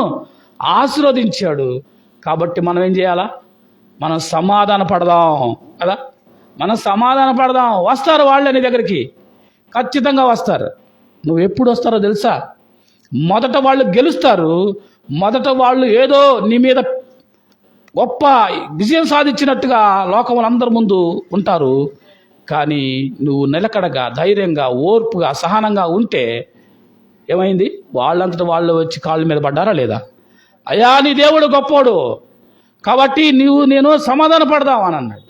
S1: ఆశీర్వదించాడు కాబట్టి మనం ఏం చేయాలా? మనం సమాధాన పడదాం కదా, మనం సమాధాన పడదాం. వస్తారు వాళ్ళే నీ దగ్గరికి, ఖచ్చితంగా వస్తారు. నువ్వు ఎప్పుడు వస్తారో తెలుసా? మొదట వాళ్ళు గెలుస్తారు, మొదట వాళ్ళు ఏదో నీ మీద గొప్ప విజయం సాధించినట్టుగా లోకములందరి ముందు ఉంటారు. కానీ నువ్వు నిలకడగా, ధైర్యంగా, ఓర్పుగా, సహనంగా ఉంటే ఏమైంది? వాళ్ళంతటా వాళ్ళు వచ్చి కాళ్ళ మీద పడ్డారా లేదా? అయ్యా నీ దేవుడు గొప్పోడు కాబట్టి నేను సమాధాన పడదాం అని అన్నాడు.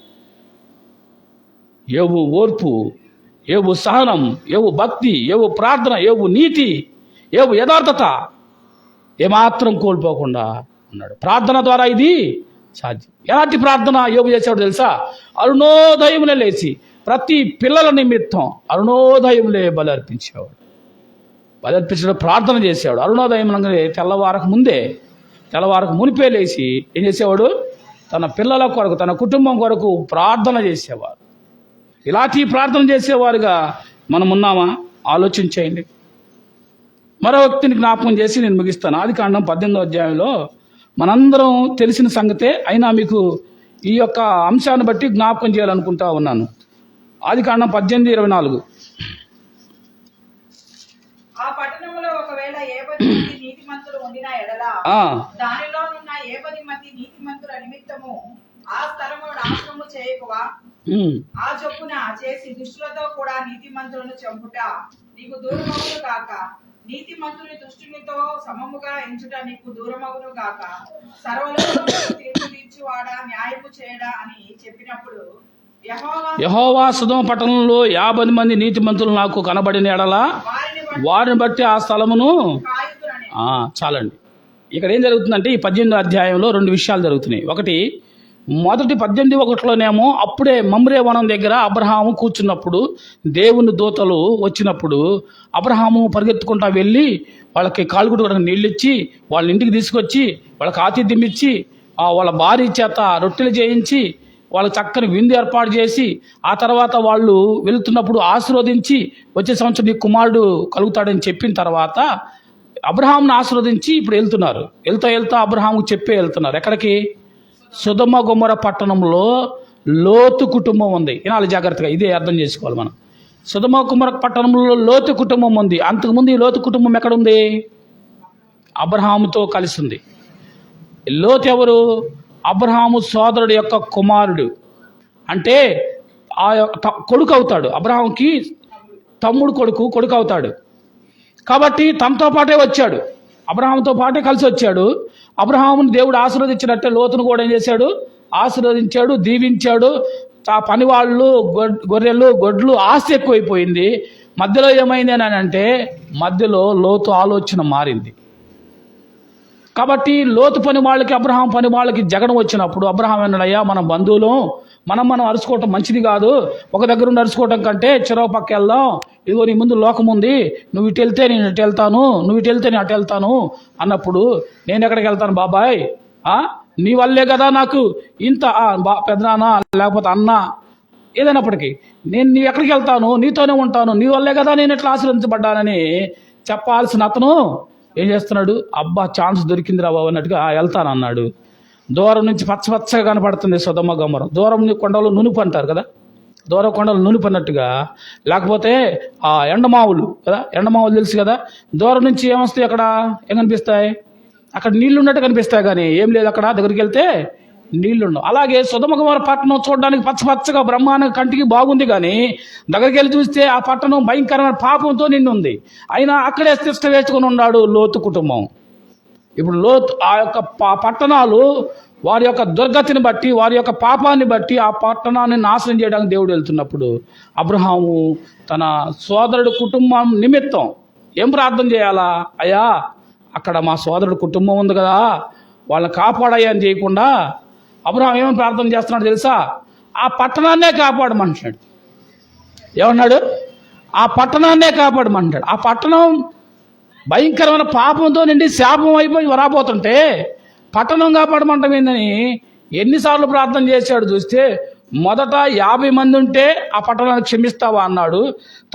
S1: యోబు ఓర్పు, యోబు సహనం, యోబు భక్తి, యోబు ప్రార్థన, యోబు నీతి, యోబు యథార్థత ఏమాత్రం కోల్పోకుండా ఉన్నాడు. ప్రార్థన ద్వారా ఇది సాధ్యం. ఎలాంటి ప్రార్థన యోబు చేశాడు తెలుసా? అరుణోదయములే లేచి ప్రతి పిల్లల నిమిత్తం అరుణోదయములే బలర్పించేవాడు. బలర్పించడం ప్రార్థన చేసేవాడు. అరుణోదయం తెల్లవారకు మునిపే లేచి ఏం చేసేవాడు? తన పిల్లల కొరకు, తన కుటుంబం కొరకు ప్రార్థన చేసేవారు. ఇలాంటి ప్రార్థన చేసేవారుగా మనం ఉన్నామా? ఆలోచించేయండి. మరో వ్యక్తిని జ్ఞాపకం చేసి నేను ముగిస్తాను. ఆదికాండం 18వ అధ్యాయంలో మనందరం తెలిసిన సంగతే, అయినా మీకు ఈ యొక్క అంశాన్ని బట్టి జ్ఞాపకం చేయాలనుకుంటా ఉన్నాను. ఆదికాండం 18:24.
S2: ఆ పట్టణంలో ఒకవేళ 70 మంది నీతిమంతులు ఉండిన ఎడల దానిలోనున్న 70 మంది నీతిమంతుల నిమిత్తము ఆ స్థలము నాశనము చేయకువా? ఆ చొప్పున చేసి దుష్టులతో కూడా నీతిమంతులను చంపుట నీకు దూరమగును గాక. నీతిమంతుని దుష్టునితో సమముగా ఎంచుట నీకు దూరమగును గాక. సర్వలోకములకు తీర్పు తీర్చువాడా, న్యాయము చేయడా అని చెప్పినప్పుడు యెహోవా
S1: సొదొమ పట్టణంలో 50 మంది నీతిమంతులు నాకు కనబడిన ఎడల వారిని బట్టి ఆ స్థలమును
S2: కాయుదురని.
S1: చాలండి. ఇక్కడ ఏం జరుగుతుందంటే ఈ 18వ అధ్యాయంలో 2 విషయాలు జరుగుతున్నాయి. ఒకటి, మొదటి 18:1లోనేమో అప్పుడే మమ్రే వనం దగ్గర అబ్రహాము కూర్చున్నప్పుడు దేవుని దూతలు వచ్చినప్పుడు అబ్రహాము పరిగెత్తుకుంటా వెళ్ళి వాళ్ళకి కాళ్ళుగుడు కూడా నీళ్ళు ఇచ్చి వాళ్ళ ఇంటికి తీసుకొచ్చి వాళ్ళకి ఆతిథ్యం ఇచ్చి వాళ్ళ భార్య చేత రొట్టెలు చేయించి వాళ్ళకి చక్కని విందు ఏర్పాటు చేసి ఆ తర్వాత వాళ్ళు వెళ్తున్నప్పుడు ఆశీర్వదించి వచ్చే సంవత్సరం నీ కుమారుడు కలుగుతాడని చెప్పిన తర్వాత అబ్రహాంను ఆశీర్వదించి ఇప్పుడు వెళ్తున్నారు. వెళ్తా అబ్రహాంకు చెప్పే వెళ్తున్నారు. ఎక్కడికి? సొదొమ గొమొర పట్టణంలో లోతు కుటుంబం ఉంది. వినాలి జాగ్రత్తగా, ఇదే అర్థం చేసుకోవాలి మనం. సొదొమ గొమొర పట్టణంలో లోతు కుటుంబం ఉంది. అంతకుముందు ఈ లోతు కుటుంబం ఎక్కడుంది? అబ్రహాముతో కలిసి ఉంది. లోతు ఎవరు? అబ్రహాము సోదరుడు యొక్క కుమారుడు, అంటే ఆ కొడుకు అవుతాడు. అబ్రహాంకి తమ్ముడు కొడుకు అవుతాడు. కాబట్టి తనతో పాటే వచ్చాడు, అబ్రహాంతో పాటే కలిసి వచ్చాడు. అబ్రహామును దేవుడు ఆశీర్వదించినట్టే లోతును కూడా ఏం చేశాడు? ఆశీర్వదించాడు, దీవించాడు. ఆ పనివాళ్ళు, గొర్రెలు, గొడ్లు ఆస్తి ఎక్కువైపోయింది. మధ్యలో ఏమైంది అని అంటే మధ్యలో లోతు ఆలోచన మారింది. కాబట్టి లోతు పని వాళ్ళకి అబ్రహాం పని వాళ్ళకి జగడం వచ్చినప్పుడు అబ్రహాం అన్నాడయ్యా, మన బంధువులు మనం అరుచుకోవటం మంచిది కాదు. ఒక దగ్గర ఉండి అరుచుకోవటం కంటే చెరవ పక్క వెళ్దాం. ఇదిగో నీ ముందు లోకం ఉంది, నువ్వు ఇటు వెళ్తే నేను ఇటు వెళ్తాను, నువ్వు ఇటు వెళ్తే నేను అటు వెళ్తాను అన్నప్పుడు నేను ఎక్కడికి వెళ్తాను బాబాయ్? నీ వల్లే కదా నాకు ఇంత పెద్దనాన్న లేకపోతే అన్న ఏదైనప్పటికీ నేను ఎక్కడికి వెళ్తాను? నీతోనే ఉంటాను, నీ వల్లే కదా నేను ఇట్లా ఆశీర్వదించబడ్డానని చెప్పాల్సిన అతను ఏం చేస్తున్నాడు? అబ్బా ఛాన్స్ దొరికింది రా బాబు అన్నట్టుగా వెళ్తానన్నాడు. దూరం నుంచి పచ్చగా కనపడుతుంది సొదొమ గొమొర. దూరం కొండలు నునుపు అంటారు కదా, దూరం కొండలు నునుపు అన్నట్టుగా. లేకపోతే ఎండమావులు కదా, ఎండమావులు తెలుసు కదా. దూరం నుంచి ఏమొస్తాయి? అక్కడ ఏం కనిపిస్తాయి? అక్కడ నీళ్లు ఉన్నట్టు కనిపిస్తాయి, కానీ ఏం లేదు అక్కడ. దగ్గరికి వెళ్తే నీళ్లుండవు. అలాగే సొదొమ గొమొర పట్టణం చూడడానికి పచ్చగా బ్రహ్మాండంగా కంటికి బాగుంది, కానీ దగ్గరికి వెళ్ళి చూస్తే ఆ పట్టణం భయంకరమైన పాపంతో నిండి ఉంది. అయినా అక్కడే తిష్ట వేసుకొని ఉన్నాడు లోతు కుటుంబం. ఇప్పుడు లోతు ఆ యొక్క పట్టణాలు వారి యొక్క దుర్గతిని బట్టి, వారి యొక్క పాపాన్ని బట్టి ఆ పట్టణాన్ని నాశనం చేయడానికి దేవుడు వెళ్తున్నప్పుడు అబ్రహాము తన సోదరుడు కుటుంబం నిమిత్తం ఏం ప్రార్థన చేయాలా? అయ్యా, అక్కడ మా సోదరుడు కుటుంబం ఉంది కదా, వాళ్ళని కాపాడయ్యా అని చేయకుండా అబ్రహాం ఏమని ప్రార్థన చేస్తున్నాడు తెలుసా? ఆ పట్టణాన్నే కాపాడమంటున్నాడు. ఏమన్నాడు? ఆ పట్టణాన్నే కాపాడమంటాడు. ఆ పట్టణం భయంకరమైన పాపంతో నిండి శాపం అయిపోయి రాబోతుంటే పట్టణం కాపాడమంటం ఏందని ఎన్నిసార్లు ప్రార్థన చేశాడు చూస్తే, మొదట 50 మంది ఉంటే ఆ పట్టణాన్ని క్షమిస్తావా అన్నాడు.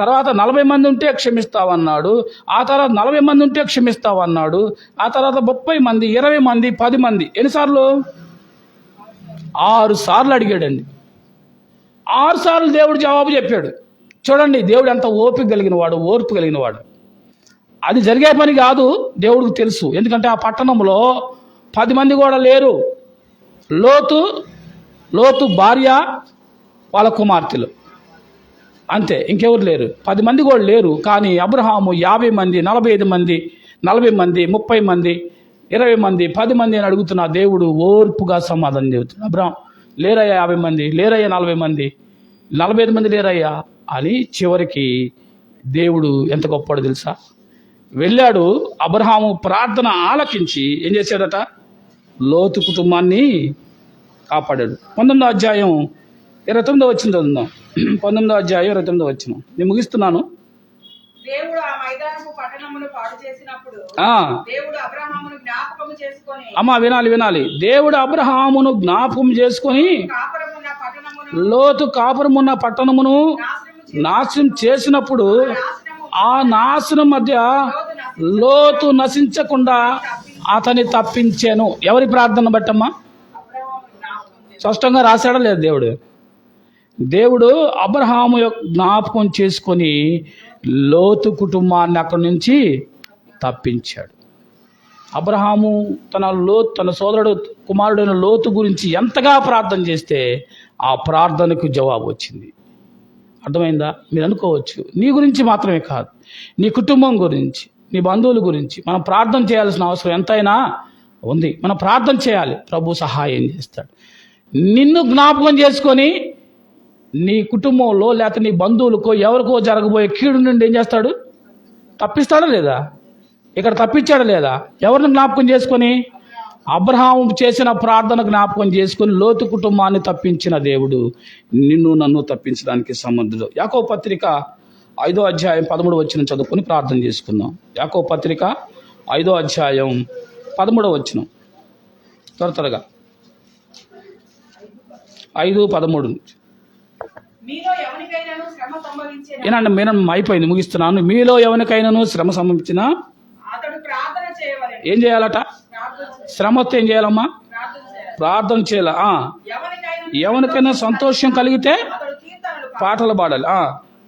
S1: తర్వాత 40 మంది ఉంటే క్షమిస్తావా అన్నాడు. ఆ తర్వాత 40 మంది ఉంటే క్షమిస్తావా అన్నాడు. ఆ తర్వాత 30 మంది, 20 మంది, 10 మంది. ఎన్నిసార్లు? 6 సార్లు అడిగాడండి. 6 సార్లు దేవుడు జవాబు చెప్పాడు. చూడండి, దేవుడు ఎంత ఓర్పు కలిగిన వాడు. అది జరిగే పని కాదు, దేవుడికి తెలుసు. ఎందుకంటే ఆ పట్టణంలో 10 మంది కూడా లేరు. లోతు భార్య, వాళ్ళ కుమార్తెలు, అంతే, ఇంకెవరు లేరు. 10 మంది కూడా లేరు. కానీ అబ్రహాము 50 మంది, 45 మంది, 40 మంది, 30 మంది, 20 మంది, 10 మంది అని అడుగుతున్న దేవుడు ఓర్పుగా సమాధానం చెబుతున్నాడు. అబ్రహాం, లేరయ్యా 50 మంది, లేరయ్యా 40 మంది, 45 మంది లేరయ్యా అని. చివరికి దేవుడు ఎంత గొప్పవాడో తెలుసా? వెళ్ళాడు. అబ్రహాము ప్రార్థన ఆలకించి ఏం చేశాడట? లోతు కుటుంబాన్ని కాపాడాడు. 19వ అధ్యాయం 29వ వచనం చదువుదాం. 19వ అధ్యాయం 29వ వచనం నేను ముగిస్తున్నాను.
S2: దేవుడు ఆ మైదానపు పట్టణమును పాడు చేసినప్పుడు దేవుడు అబ్రహామును జ్ఞాపకం చేసుకొని,
S1: అమ్మా వినాలి. దేవుడు అబ్రహామును జ్ఞాపకం చేసుకొని లోతు కాపురమున్న పట్టణమును నాశనం చేసినప్పుడు ఆ నాశనం మధ్య లోతు నశించకుండా అతని తప్పించాను. ఎవరి ప్రార్థన బట్టమ్మా? స్పష్టంగా రాశాడా లేదు? దేవుడు అబ్రహాము యొక్క జ్ఞాపకం చేసుకొని లోతు కుటుంబాన్ని అక్కడి నుంచి తప్పించాడు. అబ్రహాము తన సోదరుడు కుమారుడైన లోతు గురించి ఎంతగా ప్రార్థన చేస్తే ఆ ప్రార్థనకు జవాబు వచ్చింది. అర్థమైందా? మీరు అనుకోవచ్చు, నీ గురించి మాత్రమే కాదు, నీ కుటుంబం గురించి, నీ బంధువుల గురించి మనం ప్రార్థన చేయాల్సిన అవసరం ఎంతైనా ఉంది. మనం ప్రార్థన చేయాలి, ప్రభు సహాయం చేస్తాడు. నిన్ను జ్ఞాపకం చేసుకొని నీ కుటుంబంలో లేకపోతే నీ బంధువులకో ఎవరికో జరగబోయే కీడు నుండి ఏం చేస్తాడు? తప్పిస్తాడా లేదా? ఇక్కడ తప్పించాడా లేదా? ఎవరిని జ్ఞాపకం చేసుకొని? అబ్రహాము చేసిన ప్రార్థన జ్ఞాపకం చేసుకొని లోతు కుటుంబాన్ని తప్పించిన దేవుడు నిన్ను నన్ను తప్పించడానికి సమర్థుడు. యాకోబు పత్రిక 5వ అధ్యాయం 13వ వచనం చదువుకొని ప్రార్థన చేసుకుందాం. యాకోబు పత్రిక 5వ అధ్యాయం 13వ వచనం త్వరగా 5:13.
S2: మీలో ఎవరికైనాను శ్రమ సంభవించిన
S1: ఏనండి నేను అయిపోయింది, ముగిస్తున్నాను. మీలో ఎవరికైనాను శ్రమ సంభవించినా
S2: అతడు ప్రార్థన చేయవలెను.
S1: ఏం చేయాలట? శ్రమ వస్తే ఏం చేయాలమ్మా? ప్రార్థన చేయాల. ఎవరికైనా సంతోషం కలిగితే
S2: అతడు కీర్తనలు
S1: పాటలు పాడాలి.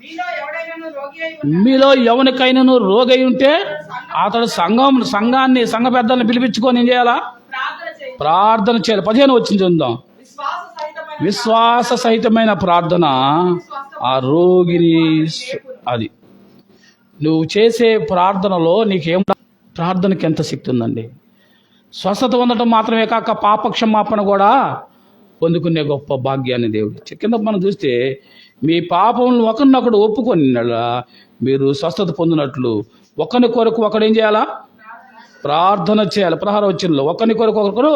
S2: మీలో ఎవడైనాను రోగి అయి
S1: మీలో ఎవరికైనాను రోగి అయి ఉంటే అతడు సంఘ పెద్దల్ని పిలిపించుకొని ఏం చేయాలా? ప్రార్థన చేయాలి. 15 వచ్చింది చూద్దాం. విశ్వాస సహితమైన ప్రార్థన ఆ రోగిని, అది నువ్వు చేసే ప్రార్థనలో నీకేం, ప్రార్థనకి ఎంత శక్తి ఉందండి. స్వస్థత పొందడం మాత్రమే కాక పాపక్షమాపణ కూడా పొందుకునే గొప్ప భాగ్యాన్ని దేవుడు కింద మనం చూస్తే, మీ పాపములను ఒకరినొకడు ఒప్పుకొని మీరు స్వస్థత పొందినట్లు ఒకరి కొరకు ఒకడు ఏం చేయాలా? ప్రార్థన చేయాలి. 16వ వచనంలో ఒకరి కొరకు ఒకరు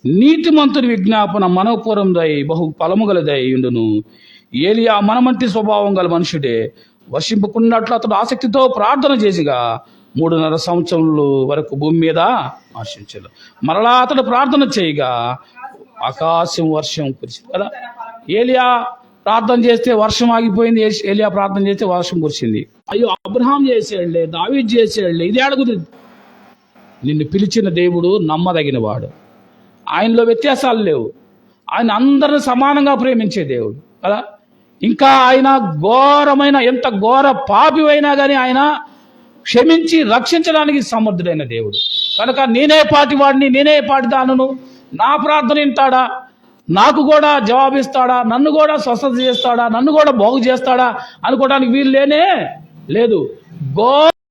S1: నీతిమంతుని విజ్ఞాపన మనఃపూర్వకమై బహు ఫలము గలదై ఉండును. ఏలియా మనమంటి స్వభావం గల మనుషుడే, వర్షింపుకున్నట్లు అతడు ఆసక్తితో ప్రార్థన చేసిగా 3.5 సంవత్సరముల వరకు భూమి మీద ఆశించాడు. మరలా అతడు ప్రార్థన చేయగా ఆకాశం వర్షం కురిసింది కదా. ఏలియా ప్రార్థన చేస్తే వర్షం ఆగిపోయింది, ఏలియా ప్రార్థన చేస్తే వర్షం కురిసింది. అయ్యో అబ్రహాం చేసేళ్లే, దావీదు చేసేళ్లే, ఇది అడుగుతుంది. నిన్ను పిలిచిన దేవుడు నమ్మదగిన వాడు, ఆయనలో వ్యత్యాసాలు లేవు. ఆయన అందరిని సమానంగా ప్రేమించే దేవుడు కదా. ఇంకా ఆయన ఘోరమైన, ఎంత ఘోర పాపివైనా కానీ ఆయన క్షమించి రక్షించడానికి సమర్థుడైన దేవుడు కనుక నేనే పాటి వాడిని, నేనే పాటి దానను, నా ప్రార్థన వింటాడా, నాకు కూడా జవాబిస్తాడా, నన్ను కూడా స్వస్థత చేస్తాడా, నన్ను కూడా బాగు చేస్తాడా అనుకోవడానికి వీలు లేనే లేదు.